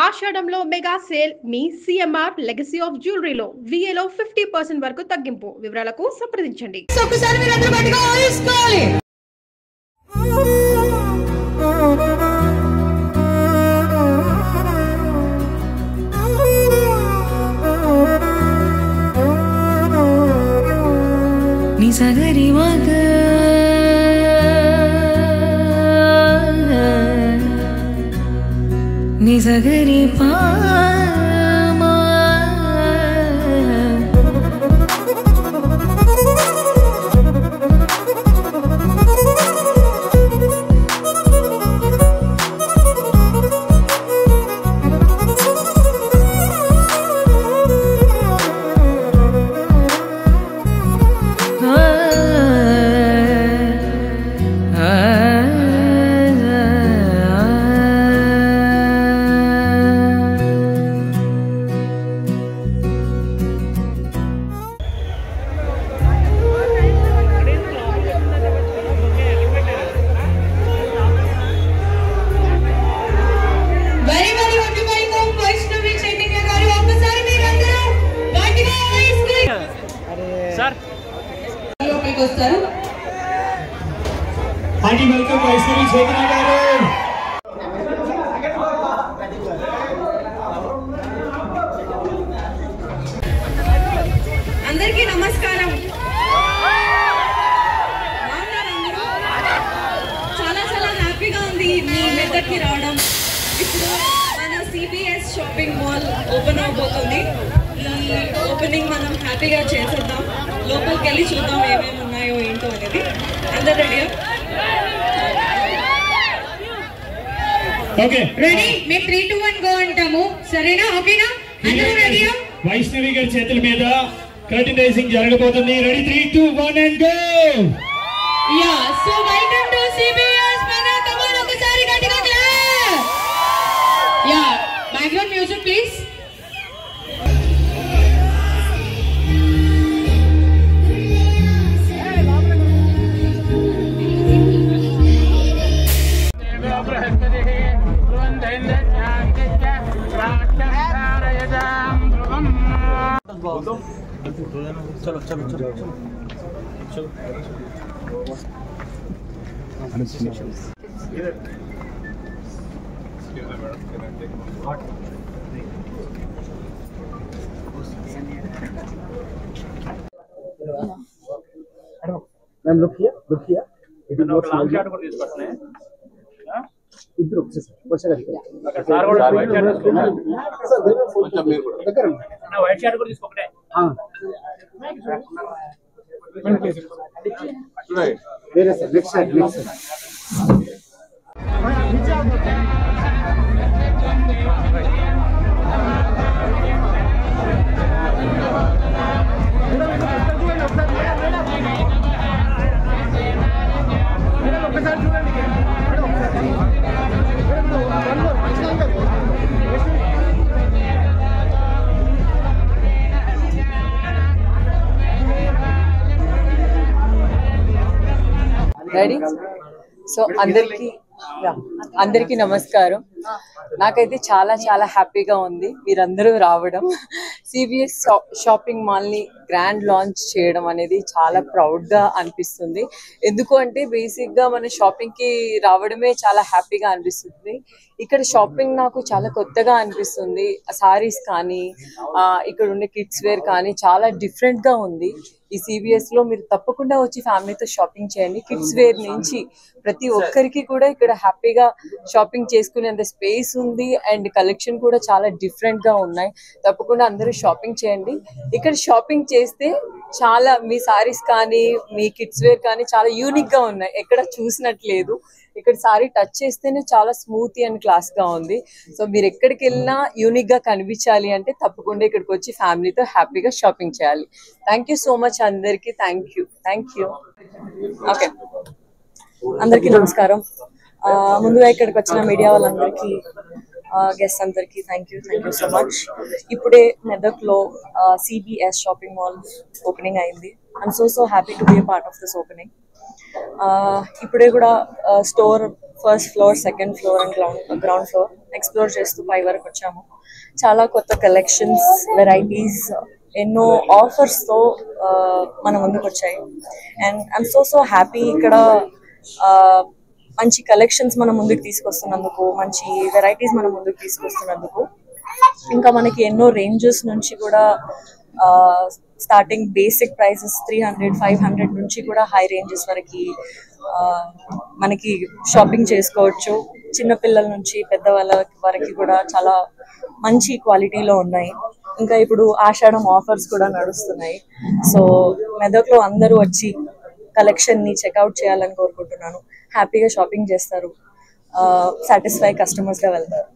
ఆషాఢంలో mega sale మీ CMR legacy of జ్యువెలరీలో VAలో 50% వరకు తగ్గింపు. వివరాలకు సంప్రదించండి. ఒక్కసారి మీరందరూ గట్టిగా ఊహించుకోవాలి. నిసగరి మగ నిసగరి పా వెల్కమ్ వైష్ణవి చైతన్య గారు. అందరికీ నమస్కారం. చాలా చాలా హ్యాపీగా ఉంది మీ మెదక్కి రావడం. ఇప్పుడు మన CBS షాపింగ్ మాల్ ఓపెన్ అవబోతుంది. ఈ ఓపెనింగ్ మనం హ్యాపీగా చేసేద్దాం. లోపలికి వెళ్ళి చూద్దాం ఏమేమి ఉన్నాయో ఏంటో అనేది. అందరు రెడీయా? Okay ready? మేము 3, 2, 1 గో అంటాము. సరేనా? ఓకేనా? అందరూ రెడీయా? వైష్ణవి గారి చేతుల మీద కర్టెన్ రైజింగ్ జరగబోతుంది. Ready 3, 2, 1 and go. Yeah, so welcome to CBS మన కమాన్. ఒకసారి గట్టిగా clap. Yeah, background music please. चलो चलो चलो चलो ma'am look here it is not long shot को తీసుకొస్తున్నాయి ఇద్దరు వచ్చేసారు సార్ కూడా వైట్ షాట్ తీసుకున్నారు సార్ కొంచెం మీరు కూడా దగ్గర నా వైట్ షాట్ కూడా తీసుకోకటే వేరే sir next side ready. So అందరికీ నమస్కారం. నాకైతే చాలా చాలా హ్యాపీగా ఉంది మీరందరూ రావడం. CBS షాపింగ్ మాల్ని గ్రాండ్ లాంచ్ చేయడం అనేది చాలా ప్రౌడ్గా అనిపిస్తుంది. ఎందుకు అంటే బేసిక్గా మన షాపింగ్కి రావడమే చాలా హ్యాపీగా అనిపిస్తుంది. ఇక్కడ షాపింగ్ నాకు చాలా కొత్తగా అనిపిస్తుంది. సారీస్ కానీ ఇక్కడ ఉండే కిడ్స్ వేర్ కానీ చాలా డిఫరెంట్గా ఉంది. ఈ CBSలో మీరు తప్పకుండా వచ్చి ఫ్యామిలీతో షాపింగ్ చేయండి. కిడ్స్ వేర్ నుంచి ప్రతి ఒక్కరికి కూడా ఇక్కడ హ్యాపీగా షాపింగ్ చేసుకునేంత స్పేస్ ఉంది అండ్ కలెక్షన్ కూడా చాలా డిఫరెంట్గా ఉన్నాయి. తప్పకుండా అందరూ షాపింగ్ చేయండి. ఇక్కడ షాపింగ్ చేస్తే చాలా మీ సారీస్ కానీ మీ కిడ్స్ వేర్ కానీ చాలా యూనిక్గా ఉన్నాయి. ఎక్కడ చూసినట్లేదు. ఇక్కడ సారీ టచ్ చేస్తేనే చాలా స్మూత్ అండ్ క్లాస్గా ఉంది. సో మీరు ఎక్కడికి వెళ్ళినా యూనిక్గా కనిపించాలి అంటే తప్పకుండా ఇక్కడికి వచ్చి ఫ్యామిలీతో హ్యాపీగా షాపింగ్ చేయాలి. థ్యాంక్ యూ సో మచ్ అందరికీ. Thank you. ఓకే, అందరికీ నమస్కారం. ముందుగా ఇక్కడికి వచ్చిన మీడియా వాళ్ళందరికీ గెస్ట్ అందరికీ థ్యాంక్ యూ సో మచ్. ఇప్పుడే మెదక్లో CBS షాపింగ్ మాల్ ఓపెనింగ్ అయింది. I'm so happy to be A part of this opening. ఇప్పుడే కూడా store first floor, second floor and ground floor explore చేస్తూ పై వరకు వచ్చాము. చాలా కొత్త కలెక్షన్స్, వెరైటీస్, ఎన్నో ఆఫర్స్తో మన ముందుకు వచ్చాయి. అండ్ ఐఎమ్ సో హ్యాపీ ఇక్కడ మంచి కలెక్షన్స్ మన ముందుకు తీసుకొస్తున్నందుకు, మంచి వెరైటీస్ మన ముందుకు తీసుకొస్తున్నందుకు. ఇంకా మనకి ఎన్నో రేంజెస్ నుంచి కూడా స్టార్టింగ్ బేసిక్ ప్రైసెస్ 300, 500 నుంచి కూడా హై రేంజెస్ వరకు మనకి షాపింగ్ చేసుకోవచ్చు. చిన్నపిల్లల నుంచి పెద్దవాళ్ళ వరకు కూడా చాలా మంచి క్వాలిటీలో ఉన్నాయి. ఇంకా ఇప్పుడు ఆషాఢం ఆఫర్స్ కూడా నడుస్తున్నాయి. సో మెదక్లో అందరూ వచ్చి కలెక్షన్ని చెక్అవుట్ చేయాలని కోరుకుంటున్నాను. హ్యాపీగా షాపింగ్ చేస్తారు, సాటిస్ఫై కస్టమర్స్గా వెళ్తారు.